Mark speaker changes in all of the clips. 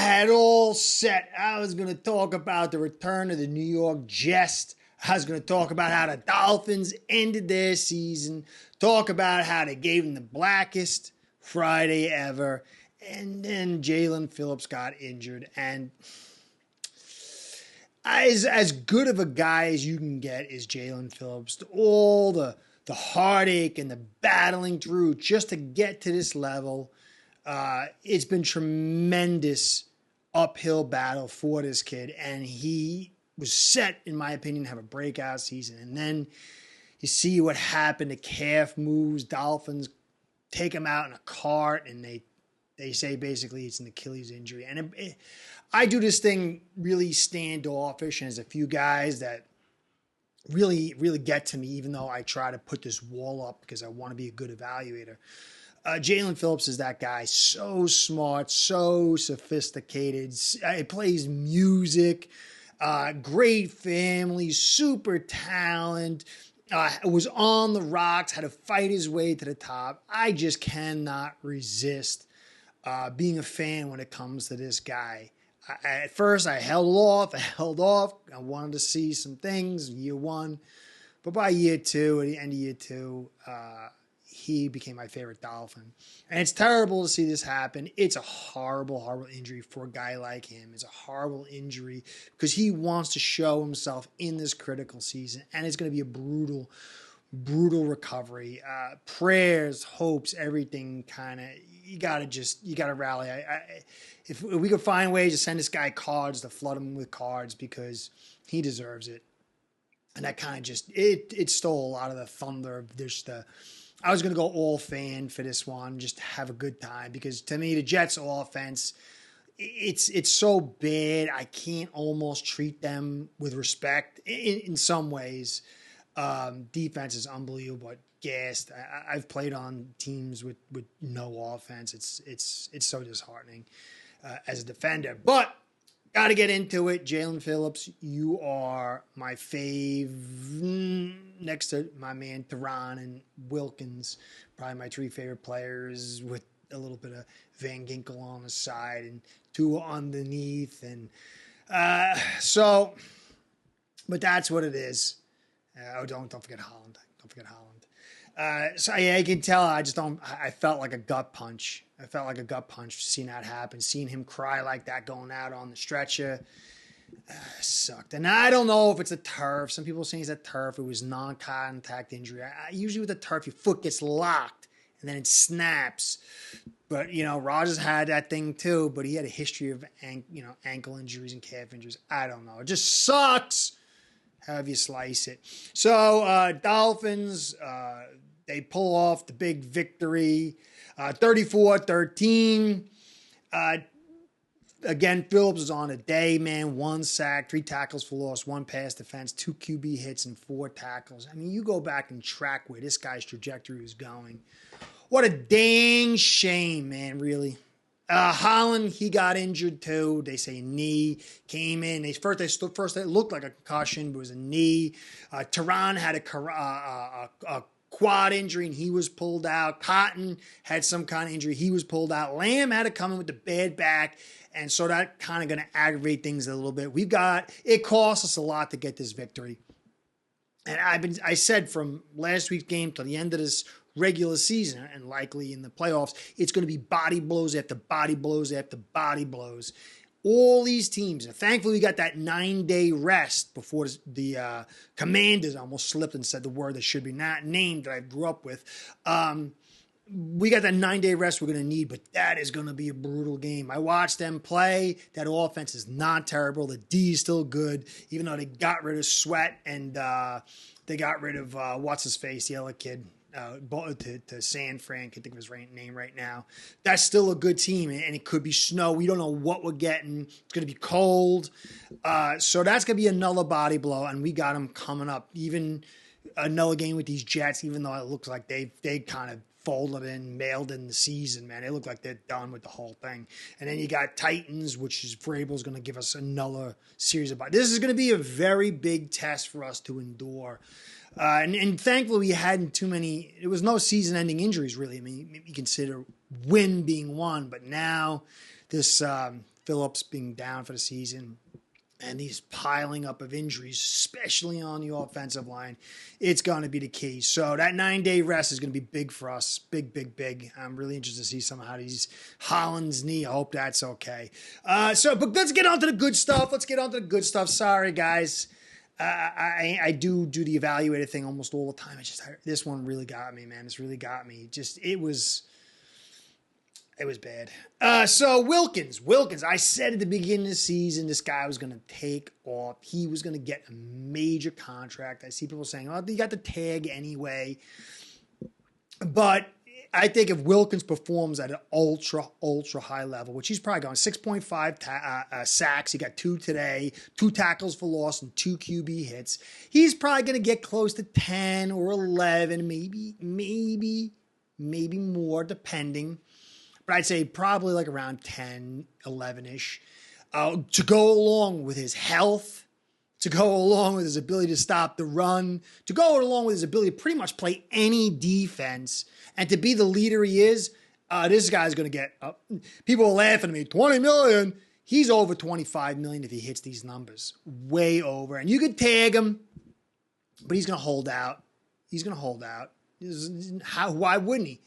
Speaker 1: had all set. I was going to talk about the return of the New York Jets. I was going to talk about how the Dolphins ended their season, talk about how they gave them the blackest Friday ever, and then Jaelan Phillips got injured. And as good of a guy as you can get is Jaelan Phillips. All the heartache and the battling through just to get to this level. It's been tremendous uphill battle for this kid, and he was set, in my opinion, to have a breakout season. And then you see what happened. The calf moves. Dolphins take him out in a cart, and they say basically it's an Achilles injury. And I do this thing really standoffish, and there's a few guys that really, really get to me, even though I try to put this wall up because I want to be a good evaluator. Jaylen Phillips is that guy. So smart, so sophisticated. He plays music. Great family, super talent. Was on the rocks, had to fight his way to the top. I just cannot resist being a fan when it comes to this guy. At first, I held off. I wanted to see some things year one. But by year two, at the end of year two, he became my favorite Dolphin. And it's terrible to see this happen. It's a horrible, horrible injury for a guy like him. It's a horrible injury because he wants to show himself in this critical season. And it's going to be a brutal, brutal recovery. Prayers, hopes, everything kind of, you got to rally. If we could find ways to send this guy cards, to flood him with cards because he deserves it. And that kind of just, it stole a lot of the thunder of this, I was going to go all fan for this one, just have a good time, because to me, the Jets offense, it's so bad. I can't almost treat them with respect in some ways. Defense is unbelievable, but gassed. I've played on teams with no offense. It's so disheartening as a defender, but got to get into it. Jaelan Phillips, you are my fave, next to my man Theron and Wilkins, probably my three favorite players, with a little bit of Van Ginkel on the side and two underneath. And but that's what it is. Don't forget Holland. Don't forget Holland. So yeah, I can tell. I felt like a gut punch. I felt like a gut punch seeing that happen, seeing him cry like that going out on the stretcher. Sucked. And I don't know if it's a turf. Some people are saying it's a turf. It was non-contact injury. Usually with a turf, your foot gets locked and then it snaps. But, Rodgers had that thing too, but he had a history of ankle injuries and calf injuries. I don't know. It just sucks however you slice it. So Dolphins, they pull off the big victory, 34-13. Again, Phillips is on a day, man. 1 sack, 3 tackles for loss, 1 pass defense, 2 QB hits, and 4 tackles. I mean, you go back and track where this guy's trajectory was going. What a dang shame, man, really. Holland, he got injured too. They say knee, came in. First it looked like a concussion, but it was a knee. Tehran had a quad injury and he was pulled out. Cotton had some kind of injury. He was pulled out. Lamb had to come in with the bad back. And so that kind of going to aggravate things a little bit. It cost us a lot to get this victory. And I said from last week's game to the end of this regular season and likely in the playoffs, it's going to be body blows after body blows after body blows. All these teams, and thankfully we got that 9-day rest before the Commanders almost slipped and said the word that should be not named that I grew up with. We got that 9-day rest we're going to need, but that is going to be a brutal game. I watched them play. That offense is not terrible. The D is still good, even though they got rid of Sweat and they got rid of what's-his-face, the other kid, to San Fran. Can't think of his name right now. That's still a good team, and it could be snow. We don't know what we're getting. It's going to be cold. So that's going to be another body blow, and we got them coming up. Even another game with these Jets, even though it looks like they kind of folded in, mailed in the season, man. They look like they're done with the whole thing. And then you got Titans, which is Vrabel's going to give us another series of buys. This is going to be a very big test for us to endure. And thankfully we hadn't too many, there was no season-ending injuries really. I mean, you consider win being one, but now this Phillips being down for the season and these piling up of injuries, especially on the offensive line, it's going to be the key. So that 9-day rest is going to be big for us. Big, big, big. I'm really interested to see some of how he's Holland's knee. I hope that's okay. But let's get on to the good stuff. Sorry, guys. I do the evaluator thing almost all the time. This one really got me, man. This really got me. It was bad. So Wilkins, I said at the beginning of the season, this guy was going to take off. He was going to get a major contract. I see people saying, oh, you got the tag anyway. But I think if Wilkins performs at an ultra high level, which he's probably going 6.5 sacks, he got 2 today, 2 tackles for loss and 2 QB hits. He's probably going to get close to 10 or 11, maybe more, depending. But I'd say probably like around 10, 11-ish. To go along with his health, to go along with his ability to stop the run, to go along with his ability to pretty much play any defense, and to be the leader he is, this guy's going to get people are laughing at me, $20 million. He's over $25 million if he hits these numbers. Way over. And you could tag him, but he's going to hold out. Why wouldn't he?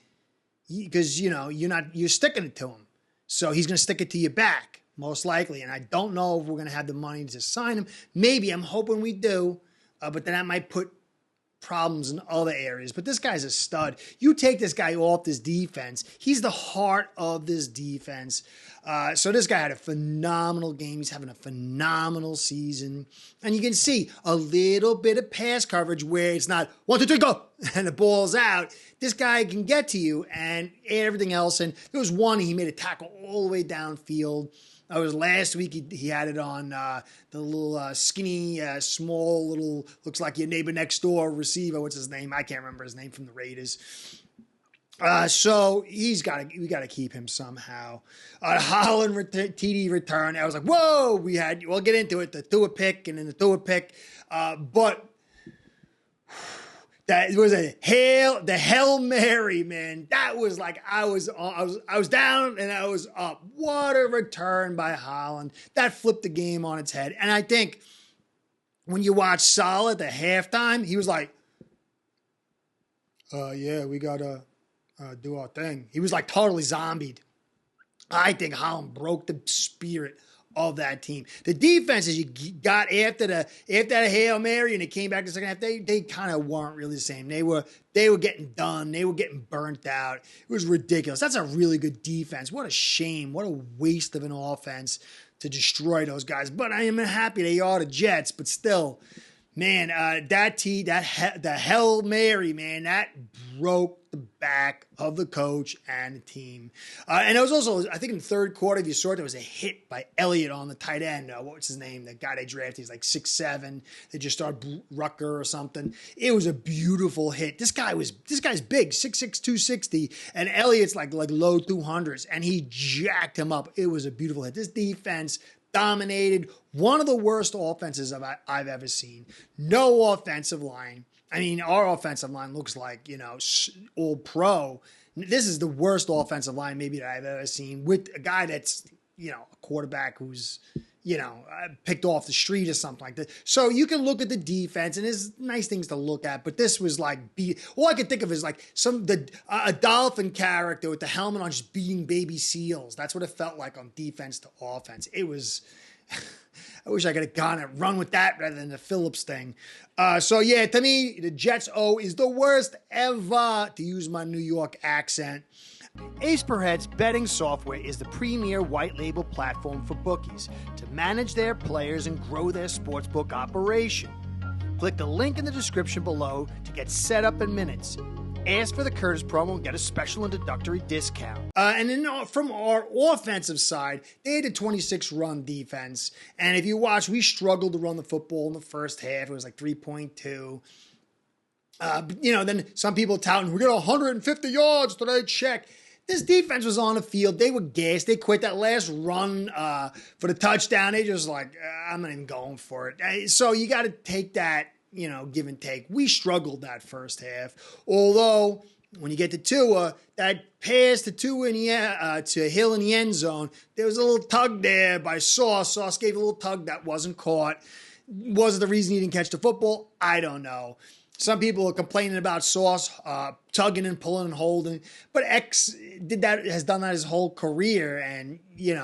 Speaker 1: Because, you're sticking it to him. So he's going to stick it to your back, most likely. And I don't know if we're going to have the money to sign him. Maybe, I'm hoping we do. But then that might put problems in other areas. But this guy's a stud. You take this guy off this defense, he's the heart of this defense. So this guy had a phenomenal game. He's having a phenomenal season. And you can see a little bit of pass coverage where it's not 1, 2, 3, go, and the ball's out. This guy can get to you and everything else. And there was one, he made a tackle all the way downfield. It was last week. He had it on the little skinny, small, little, looks like your neighbor next door receiver. What's his name? I can't remember his name from the Raiders. So we got to keep him somehow. Holland TD return. I was like, whoa, we'll get into it. The Tua pick and then the Tua pick. But that was the Hail Mary, man. That was like, I was down and I was up. What a return by Holland. That flipped the game on its head. And I think when you watch Saleh at the halftime, he was like, yeah, we got to do our thing. He was like totally zombied. I think Holland broke the spirit of that team. The defenses you got after that Hail Mary and it came back the second half, they kind of weren't really the same. They were getting done. They were getting burnt out. It was ridiculous. That's a really good defense. What a shame. What a waste of an offense to destroy those guys. But I am happy they are the Jets, but still, man, the Hail Mary, man, that broke the back of the coach and the team. And it was also, I think in the third quarter, if you saw it, there was a hit by Elliott on the tight end. What's his name? The guy they drafted, he's like 6'7". They just started Rucker or something. It was a beautiful hit. This guy's big, 6'6", 260, and Elliott's like low 200s, and he jacked him up. It was a beautiful hit. This defense dominated. One of the worst offenses I've ever seen. No offensive line. I mean, our offensive line looks like, all pro. This is the worst offensive line maybe that I've ever seen with a guy that's, a quarterback who's, picked off the street or something like that. So you can look at the defense and there's nice things to look at, but this was like, all I could think of is like a dolphin character with the helmet on just beating baby seals. That's what it felt like on defense to offense. It was, I wish I could have gone and run with that rather than the Phillips thing. So yeah, to me, the Jets O is the worst ever, to use my New York accent. Ace Per Head's betting software is the premier white label platform for bookies to manage their players and grow their sportsbook operation. Click the link in the description below to get set up in minutes. Ask for the Curtis promo and get a special introductory discount. And then from our offensive side, they had a 26-run defense. And if you watch, we struggled to run the football in the first half. It was like 3.2. Then some people touting, we got 150 yards today, check. This defense was on the field. They were gassed. They quit that last run for the touchdown. They just like, I'm not even going for it. So you got to take that, give and take. We struggled that first half. Although, when you get to Tua, that pass to Tua to Hill in the end zone, there was a little tug there by Sauce. Sauce gave a little tug that wasn't caught. Was it the reason he didn't catch the football? I don't know. Some people are complaining about Sauce tugging and pulling and holding, but X has done that his whole career, and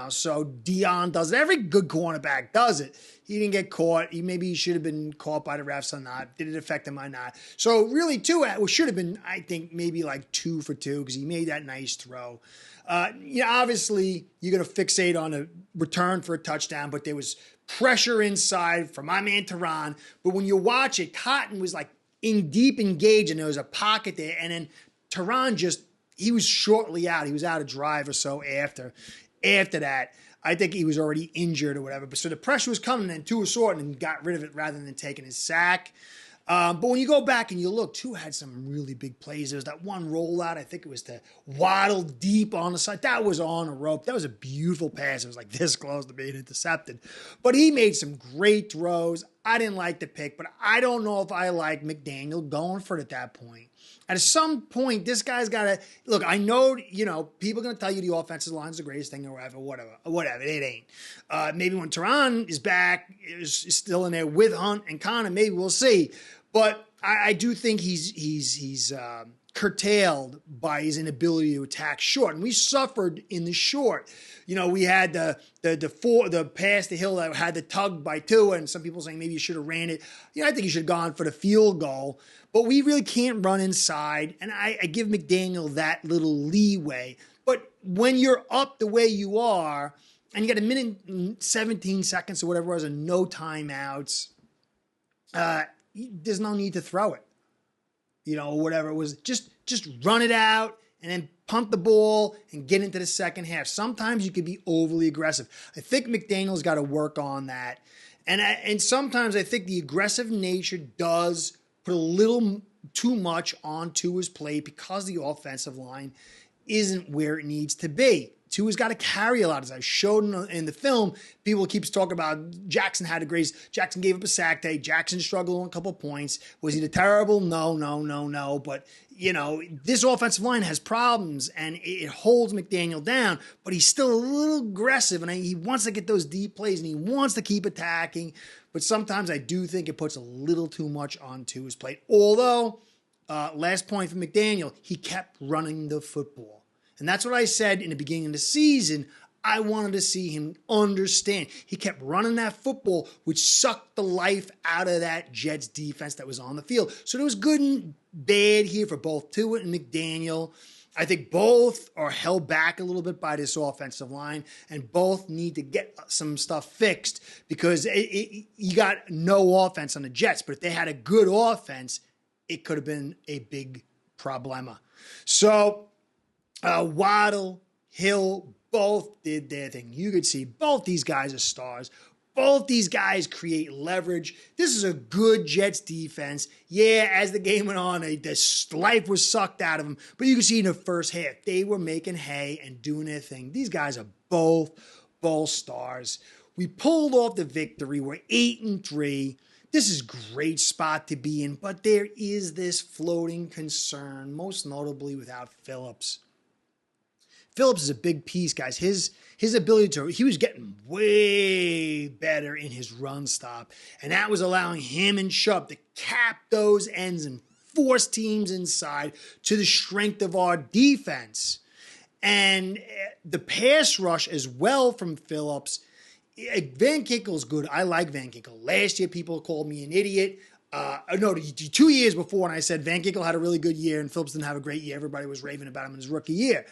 Speaker 1: so Dion does it. Every good cornerback does it. He didn't get caught. Maybe he should have been caught by the refs or not. Did it affect him or not? So really, should have been, I think, maybe like 2 for 2 because he made that nice throw. Obviously, you're going to fixate on a return for a touchdown, but there was pressure inside from my man Teron. But when you watch it, Cotton was like deep engaged, and there was a pocket there. And then Teron he was shortly out. He was out a drive or so after that. I think he was already injured or whatever. But so the pressure was coming, and Tua saw it and got rid of it rather than taking his sack. But when you go back and you look, Tua had some really big plays. There was that one rollout. I think it was to Waddle deep on the side. That was on a rope. That was a beautiful pass. It was like this close to being intercepted. But he made some great throws. I didn't like the pick, but I don't know if I like McDaniel going for it at that point. At some point, this guy's got to look. I know, people are going to tell you the offensive line is the greatest thing or whatever. It ain't. Maybe when Teron is back, is still in there with Hunt and Connor, maybe we'll see. But I do think he's curtailed by his inability to attack short, and we suffered in the short. We had the pass to Hill that had the tug by Tua, and some people saying maybe you should have ran it. I think you should have gone for the field goal. But we really can't run inside, and I give McDaniel that little leeway. But when you're up the way you are, and you got a minute and 17 seconds or whatever it was, and no timeouts, there's no need to throw it. Whatever it was, just run it out and then punt the ball and get into the second half. Sometimes you could be overly aggressive. I think McDaniel's got to work on that. And sometimes I think the aggressive nature does put a little too much onto his plate because the offensive line isn't where it needs to be. Tua's got to carry a lot. As I showed in the film, people keeps talking about Jackson had a great. Jackson gave up a sack day. Jackson struggled on a couple points. Was he terrible? No. But, this offensive line has problems, and it holds McDaniel down, but he's still a little aggressive, and he wants to get those deep plays, and he wants to keep attacking. But sometimes I do think it puts a little too much onto his plate. Although, last point from McDaniel, he kept running the football. And that's what I said in the beginning of the season. I wanted to see him understand. He kept running that football, which sucked the life out of that Jets defense that was on the field. So there was good and bad here for both Tua and McDaniel. I think both are held back a little bit by this offensive line, and both need to get some stuff fixed because you got no offense on the Jets. But if they had a good offense, it could have been a big problema. So Waddle, Hill, both did their thing. You could see both these guys are stars. Both these guys create leverage. This is a good Jets defense. Yeah, as the game went on, the life was sucked out of them. But you can see in the first half, they were making hay and doing their thing. These guys are both stars. We pulled off the victory. We're 8-3. This is a great spot to be in, but there is this floating concern, most notably without Phillips. Phillips is a big piece, guys. His ability he was getting way better in his run stop, and that was allowing him and Chubb to cap those ends and force teams inside to the strength of our defense. And the pass rush as well from Phillips. Van Ginkel's good. I like Van Ginkel. Last year, people called me an idiot. 2 years before, when I said Van Ginkel had a really good year and Phillips didn't have a great year, everybody was raving about him in his rookie year.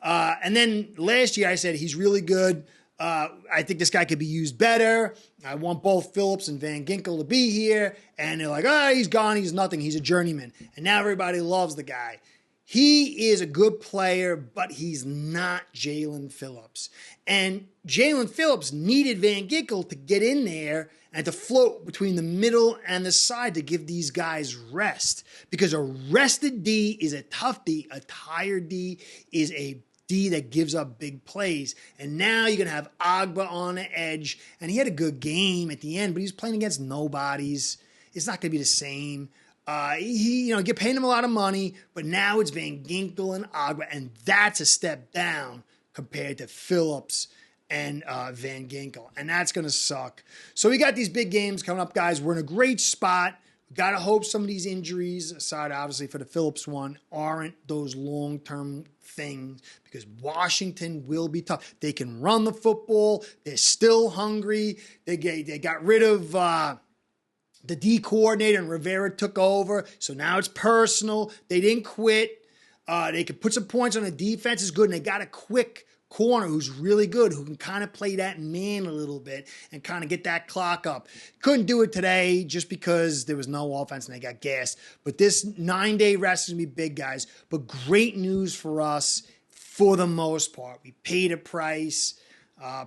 Speaker 1: And then last year I said he's really good. I think this guy could be used better. I want both Phillips and Van Ginkel to be here. And they're like, he's gone. He's nothing. He's a journeyman. And now everybody loves the guy. He is a good player, but he's not Jaelan Phillips. And Jaylen Phillips needed Van Ginkel to get in there and to float between the middle and the side to give these guys rest. Because a rested D is a tough D. A tired D is a D that gives up big plays. And now you're going to have Agba on the edge. And he had a good game at the end, but he's playing against nobodies. It's not going to be the same. You're paying him a lot of money, but now it's Van Ginkel and Agba, and that's a step down compared to Phillips and Van Ginkel, and that's going to suck. So we got these big games coming up, guys. We're in a great spot. We got to hope some of these injuries, aside obviously for the Phillips one, aren't those long-term things, because Washington will be tough. They can run the football. They're still hungry. They got rid of the D coordinator, and Rivera took over. So now it's personal. They didn't quit. They could put some points on the defense is good, and they got a quick corner who's really good, who can kind of play that man a little bit and kind of get that clock up. Couldn't do it today just because there was no offense and they got gassed. But this 9-day rest is going to be big, guys. But great news for us for the most part. We paid a price.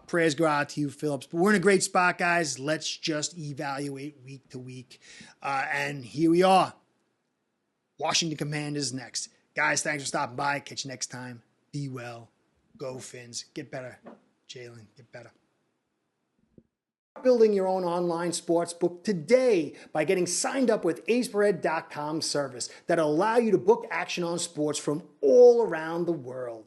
Speaker 1: Prayers go out to you, Phillips. But we're in a great spot, guys. Let's just evaluate week to week. And here we are. Washington Commanders next. Guys, thanks for stopping by. Catch you next time. Be well. Go Fins. Get better. Jaylen, get better. Building your own online sports book today by getting signed up with aceperhead.com service that'll allow you to book action on sports from all around the world.